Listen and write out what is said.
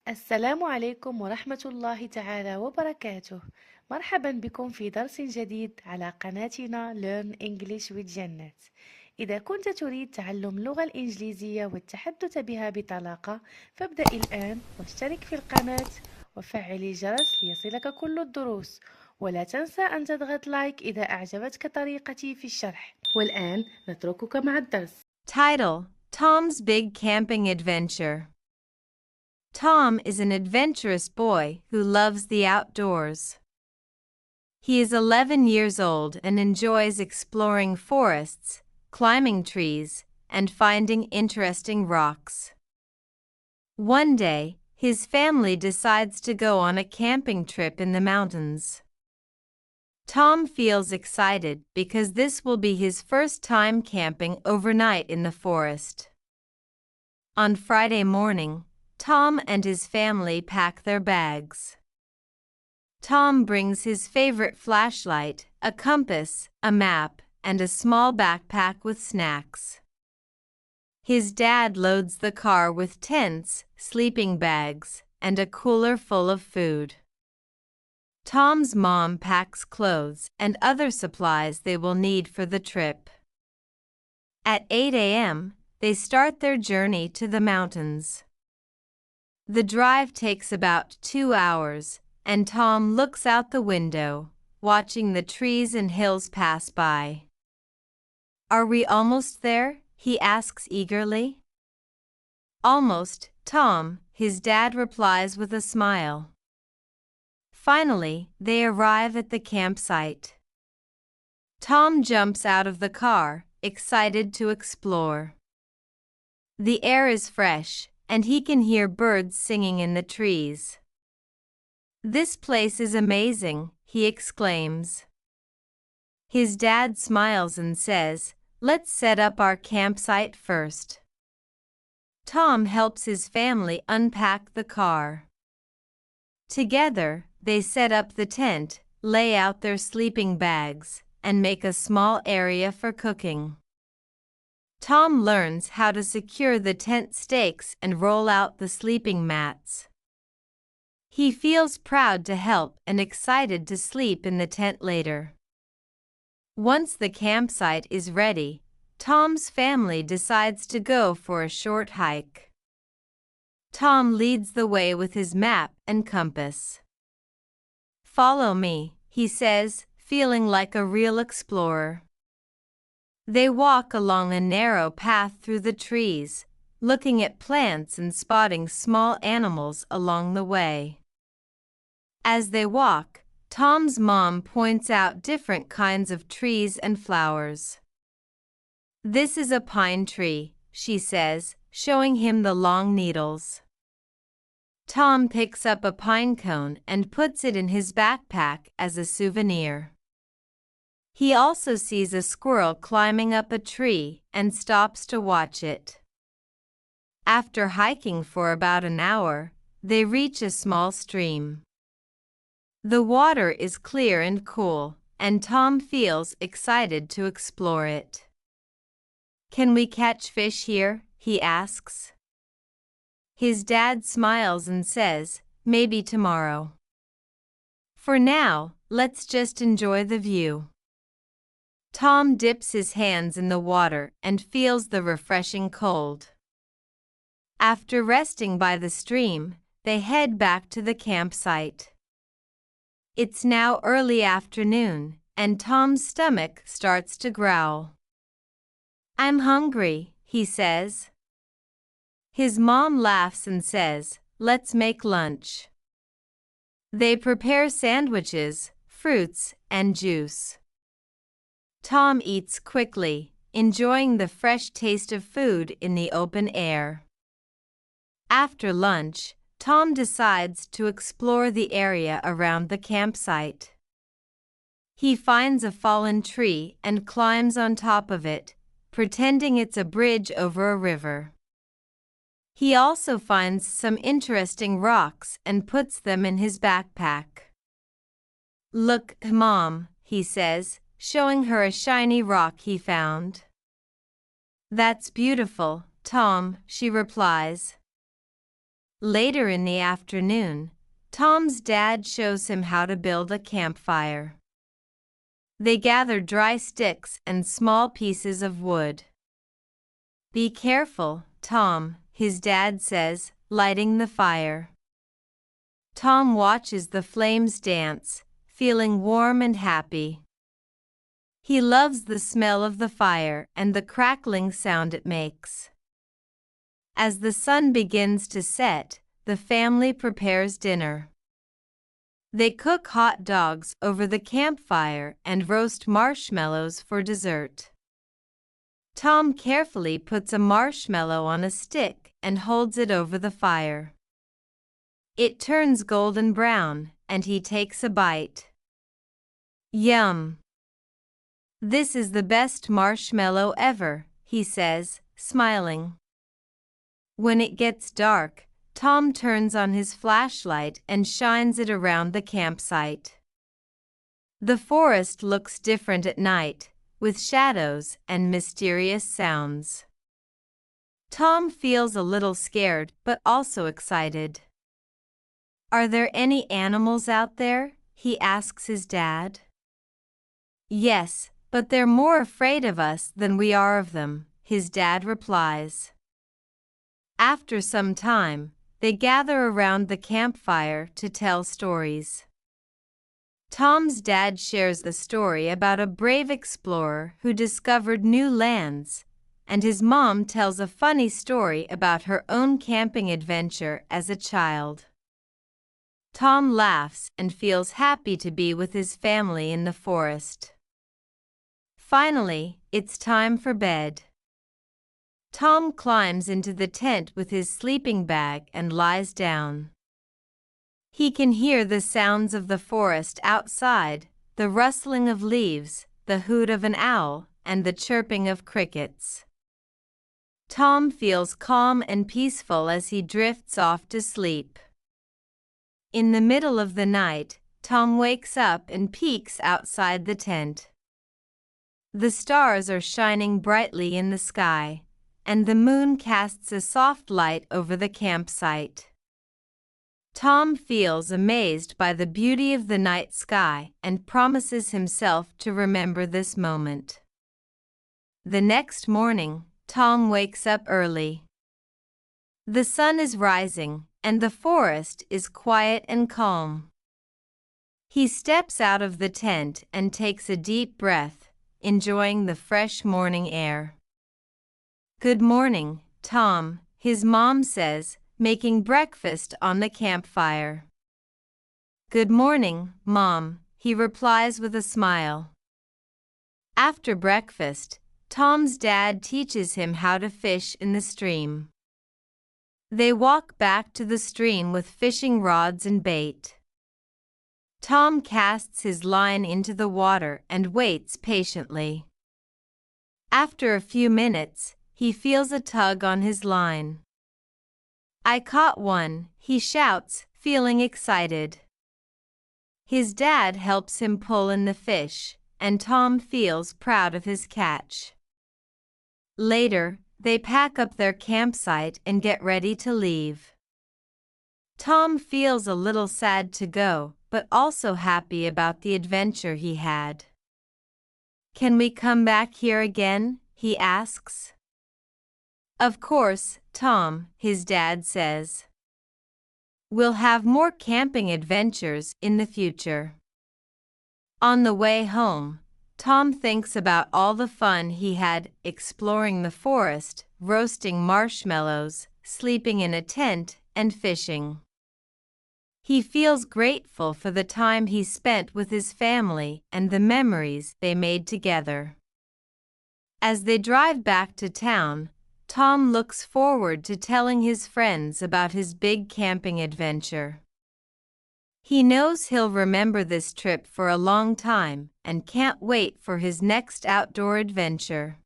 السلام عليكم ورحمة الله تعالى وبركاته. مرحبا بكم في درس جديد على قناتنا Learn English with جنات. إذا كنت تريد تعلم اللغة الإنجليزية والتحدث بها بطلاقة، فابدأ الآن واشترك في القناة وفعل الجرس ليصلك كل الدروس، ولا تنسى أن تضغط لايك إذا أعجبتك طريقتي في الشرح. والآن نتركك مع الدرس. Title: Tom's Big Camping Adventure. Tom is an adventurous boy who loves the outdoors. He is 11 years old and enjoys exploring forests, climbing trees, and finding interesting rocks. One day, his family decides to go on a camping trip in the mountains. Tom feels excited because this will be his first time camping overnight in the forest. On Friday morning, Tom and his family pack their bags. Tom brings his favorite flashlight, a compass, a map, and a small backpack with snacks. His dad loads the car with tents, sleeping bags, and a cooler full of food. Tom's mom packs clothes and other supplies they will need for the trip. At 8 a.m., they start their journey to the mountains. The drive takes about 2 hours, and Tom looks out the window, watching the trees and hills pass by. "Are we almost there?" he asks eagerly. "Almost, Tom," his dad replies with a smile. Finally, they arrive at the campsite. Tom jumps out of the car, excited to explore. The air is fresh, and he can hear birds singing in the trees. "This place is amazing," he exclaims. His dad smiles and says, "Let's set up our campsite first." Tom helps his family unpack the car. Together, they set up the tent, lay out their sleeping bags, and make a small area for cooking. Tom learns how to secure the tent stakes and roll out the sleeping mats. He feels proud to help and excited to sleep in the tent later. Once the campsite is ready, Tom's family decides to go for a short hike. Tom leads the way with his map and compass. "Follow me," he says, feeling like a real explorer. They walk along a narrow path through the trees, looking at plants and spotting small animals along the way. As they walk, Tom's mom points out different kinds of trees and flowers. "This is a pine tree," she says, showing him the long needles. Tom picks up a pine cone and puts it in his backpack as a souvenir. He also sees a squirrel climbing up a tree and stops to watch it. After hiking for about an hour, they reach a small stream. The water is clear and cool, and Tom feels excited to explore it. "Can we catch fish here?" he asks. His dad smiles and says, "Maybe tomorrow. For now, let's just enjoy the view." Tom dips his hands in the water and feels the refreshing cold. After resting by the stream, they head back to the campsite. It's now early afternoon, and Tom's stomach starts to growl. "I'm hungry," he says. His mom laughs and says, "Let's make lunch." They prepare sandwiches, fruits, and juice. Tom eats quickly, enjoying the fresh taste of food in the open air. After lunch, Tom decides to explore the area around the campsite. He finds a fallen tree and climbs on top of it, pretending it's a bridge over a river. He also finds some interesting rocks and puts them in his backpack. "Look, Mom," he says, showing her a shiny rock he found. "That's beautiful, Tom," she replies. Later in the afternoon, Tom's dad shows him how to build a campfire. They gather dry sticks and small pieces of wood. "Be careful, Tom," his dad says, lighting the fire. Tom watches the flames dance, feeling warm and happy. He loves the smell of the fire and the crackling sound it makes. As the sun begins to set, the family prepares dinner. They cook hot dogs over the campfire and roast marshmallows for dessert. Tom carefully puts a marshmallow on a stick and holds it over the fire. It turns golden brown, and he takes a bite. "Yum! This is the best marshmallow ever," he says, smiling. When it gets dark, Tom turns on his flashlight and shines it around the campsite. The forest looks different at night, with shadows and mysterious sounds. Tom feels a little scared but also excited. "Are there any animals out there?" he asks his dad. "Yes, but they're more afraid of us than we are of them," his dad replies. After some time, they gather around the campfire to tell stories. Tom's dad shares the story about a brave explorer who discovered new lands, and his mom tells a funny story about her own camping adventure as a child. Tom laughs and feels happy to be with his family in the forest. Finally, it's time for bed. Tom climbs into the tent with his sleeping bag and lies down. He can hear the sounds of the forest outside, the rustling of leaves, the hoot of an owl, and the chirping of crickets. Tom feels calm and peaceful as he drifts off to sleep. In the middle of the night, Tom wakes up and peeks outside the tent. The stars are shining brightly in the sky, and the moon casts a soft light over the campsite. Tom feels amazed by the beauty of the night sky and promises himself to remember this moment. The next morning, Tom wakes up early. The sun is rising, and the forest is quiet and calm. He steps out of the tent and takes a deep breath, enjoying the fresh morning air. "Good morning, Tom," his mom says, making breakfast on the campfire. "Good morning, Mom," he replies with a smile. After breakfast, Tom's dad teaches him how to fish in the stream. They walk back to the stream with fishing rods and bait. Tom casts his line into the water and waits patiently. After a few minutes, he feels a tug on his line. "I caught one," he shouts, feeling excited. His dad helps him pull in the fish, and Tom feels proud of his catch. Later, they pack up their campsite and get ready to leave. Tom feels a little sad to go, but also happy about the adventure he had. "Can we come back here again?" he asks. "Of course, Tom," his dad says. "We'll have more camping adventures in the future." On the way home, Tom thinks about all the fun he had exploring the forest, roasting marshmallows, sleeping in a tent, and fishing. He feels grateful for the time he spent with his family and the memories they made together. As they drive back to town, Tom looks forward to telling his friends about his big camping adventure. He knows he'll remember this trip for a long time and can't wait for his next outdoor adventure.